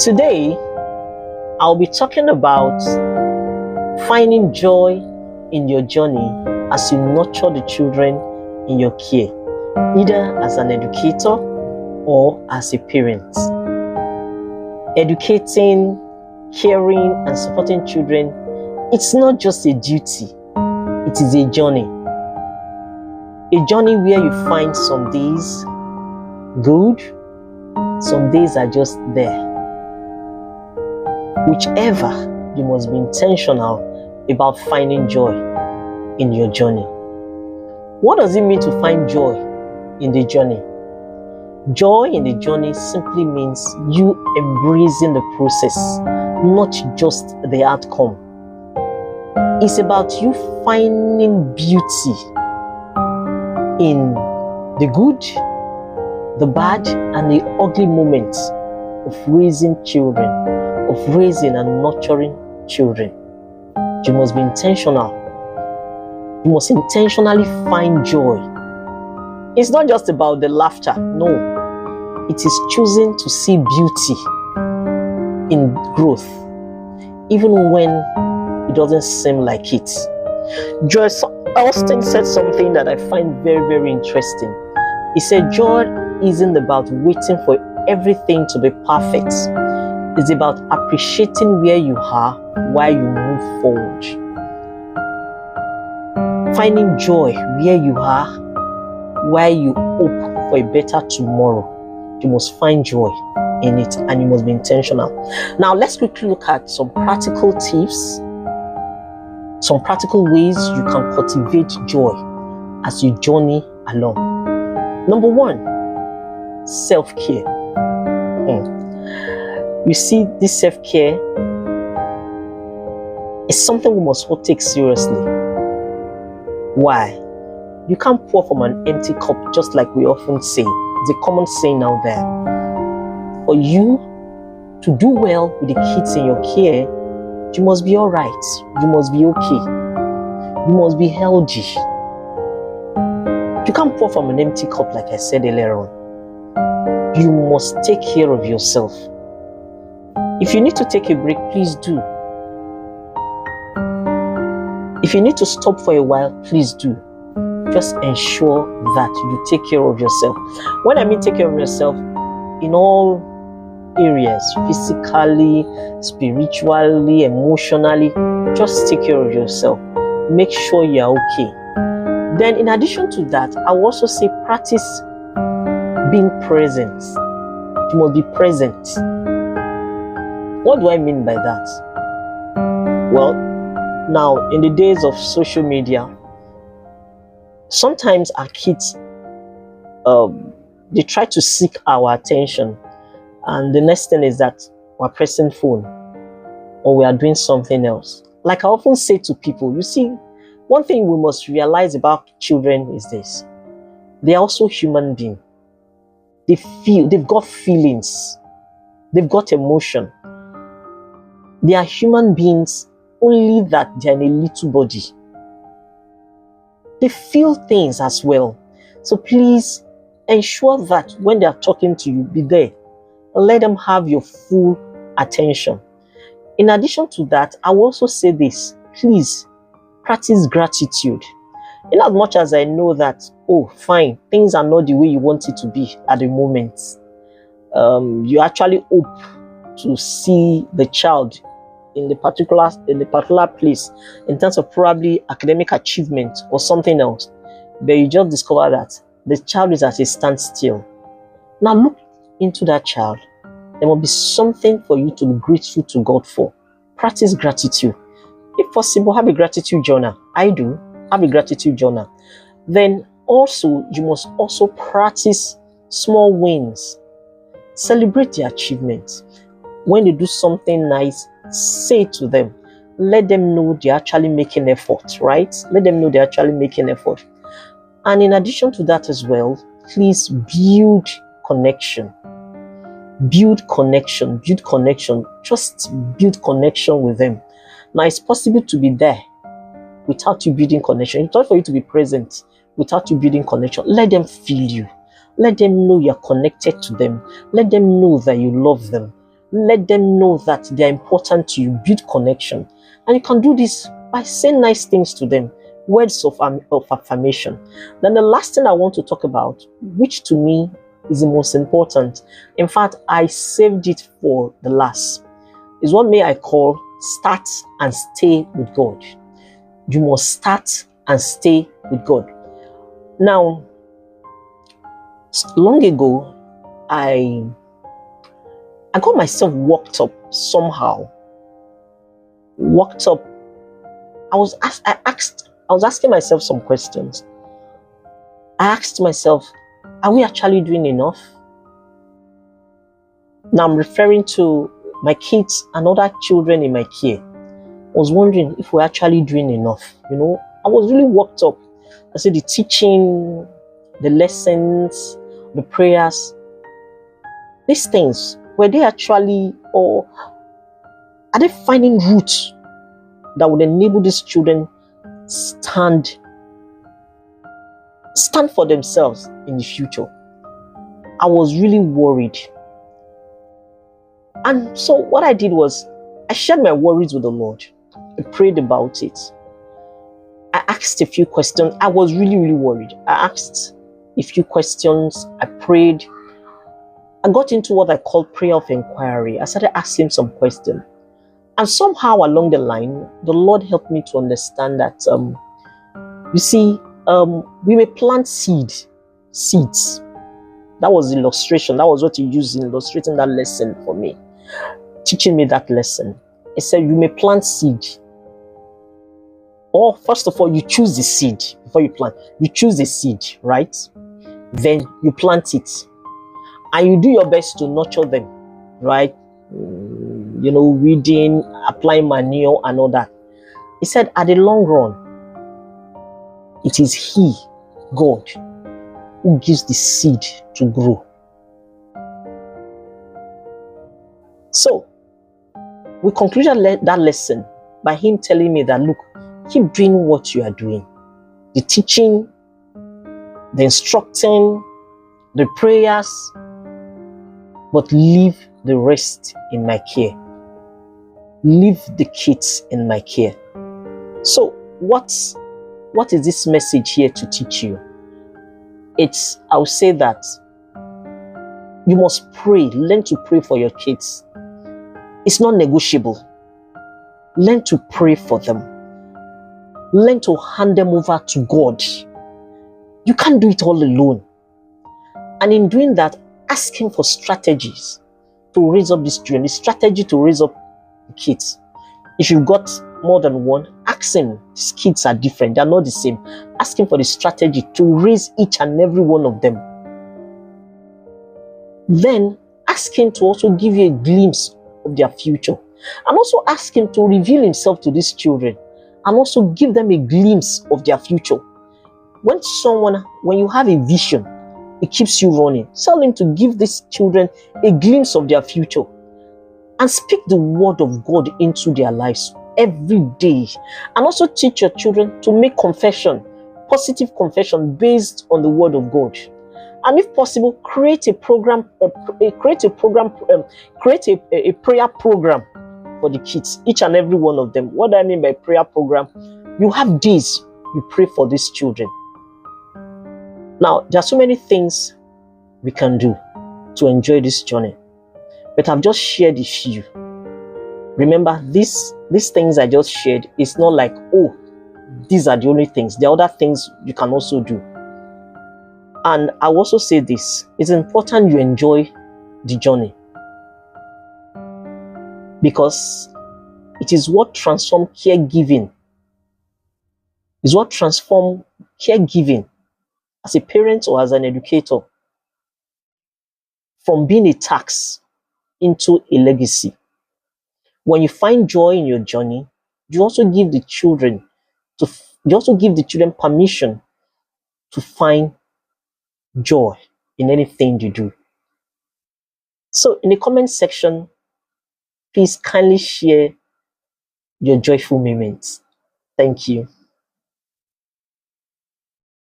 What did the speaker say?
Today, I'll be talking about finding joy in your journey as you nurture the children in your care, either as an educator or as a parent. Educating, caring, and supporting children, it's not just a duty, it is a journey. A journey where you find some days good, some days are just there. Whichever, you must be intentional about finding joy in your journey. What does it mean to find joy in the journey? Joy in the journey simply means you embracing the process, not just the outcome. It's about you finding beauty in the good, the bad, and the ugly moments of raising children, of raising and nurturing children. You must be intentional. You must intentionally find joy. It's not just about the laughter, no. It is choosing to see beauty in growth, even when it doesn't seem like it. Joyce Austin said something that I find very, very interesting. He said, joy isn't about waiting for everything to be perfect. It's about appreciating where you are while you move forward. Finding joy where you are while you hope for a better tomorrow. You must find joy in it and you must be intentional. Now let's quickly look at some practical tips, some practical ways you can cultivate joy as you journey along. Number one, self-care. You see, this self-care is something we must all take seriously. Why? You can't pour from an empty cup, just like we often say. It's a common saying out there. For you to do well with the kids in your care, you must be all right. You must be okay. You must be healthy. You can't pour from an empty cup, like I said earlier on. You must take care of yourself. If you need to take a break, please do. If you need to stop for a while, please do. Just ensure that you take care of yourself. When I mean take care of yourself, in all areas, physically, spiritually, emotionally, just take care of yourself. Make sure you're okay. Then in addition to that, I will also say practice being present. You must be present. What do I mean by that? Well, now in the days of social media, sometimes our kids, they try to seek our attention, and the next thing is that we're pressing phone or we are doing something else. Like I often say to people, you see, one thing we must realize about children is this: they are also human beings. They've got feelings, they've got emotion. They are human beings, only that they're in a little body. They feel things as well. So please ensure that when they are talking to you, be there. Let them have your full attention. In addition to that, I will also say this: please practice gratitude. In as much as I know that, oh, fine, things are not the way you want it to be at the moment. You actually hope to see the child in the particular place in terms of probably academic achievement or something else, but you just discover that the child is at a standstill. Now look into that child. There must be something for you to be grateful to God for. Practice gratitude. If possible, have a gratitude journal. I do. Have a gratitude journal. Then also, you must also practice small wins. Celebrate their achievements. When they do something nice, say to them. Let them know they're actually making effort, right? Let them know they're actually making effort. And in addition to that as well, please build connection. Build connection. Build connection. Just build connection with them. Now, it's possible to be there without you building connection. It's not for you to be present without you building connection. Let them feel you. Let them know you're connected to them. Let them know that you love them. Let them know that they are important to you. Build connection. And you can do this by saying nice things to them, words of affirmation. Then the last thing I want to talk about, which to me is the most important, in fact, I saved it for the last, is what may I call start and stay with God. You must start and stay with God. Now, long ago, I got myself worked up somehow. Worked up. I was asking myself some questions. I asked myself, are we actually doing enough? Now I'm referring to my kids and other children in my care. I was wondering if we're actually doing enough. I was really worked up. I said the teaching, the lessons, the prayers, these things, were they actually, or are they finding roots that would enable these children stand for themselves in the future? I was really worried. And so what I did was, I shared my worries with the Lord. I prayed about it. I asked a few questions. I was really, really worried. I asked a few questions. I prayed. I got into what I call prayer of inquiry. I started asking some questions. And somehow along the line, the Lord helped me to understand that, you see, we may plant seeds. That was the illustration. That was what he used in illustrating that lesson for me, teaching me that lesson. He said, you may plant seed. Or first of all, you choose the seed before you plant. You choose the seed, right? Then you plant it. And you do your best to nurture them, right? Weeding, applying manure and all that. He said, at the long run, it is He, God, who gives the seed to grow. So, we concluded that lesson by him telling me that, look, keep doing what you are doing. The teaching, the instructing, the prayers, but leave the rest in my care. Leave the kids in my care. So, what is this message here to teach you? I would say that you must pray. Learn to pray for your kids. It's not negotiable. Learn to pray for them. Learn to hand them over to God. You can't do it all alone. And in doing that, ask Him for strategies to raise up these children, the strategy to raise up the kids. If you've got more than one, ask Him. These kids are different. They're not the same. Ask Him for the strategy to raise each and every one of them. Then ask Him to also give you a glimpse of their future. And also ask Him to reveal Himself to these children and also give them a glimpse of their future. When you have a vision, it keeps you running. Tell Him to give these children a glimpse of their future and speak the word of God into their lives every day. And also teach your children to make confession, positive confession based on the word of God. And if possible, create a prayer program for the kids, each and every one of them. What do I mean by prayer program? You have days you pray for these children. Now, there are so many things we can do to enjoy this journey, but I've just shared a few. Remember, these things I just shared, it's not like, oh, these are the only things. There are other things you can also do. And I will also say this, it's important you enjoy the journey, because it is what transforms caregiving. It's what transforms caregiving as a parent or as an educator from being a tax into a legacy. When you find joy in your journey, you also give the children permission to find joy in anything you do. So in the comment section, please kindly share your joyful moments. Thank you.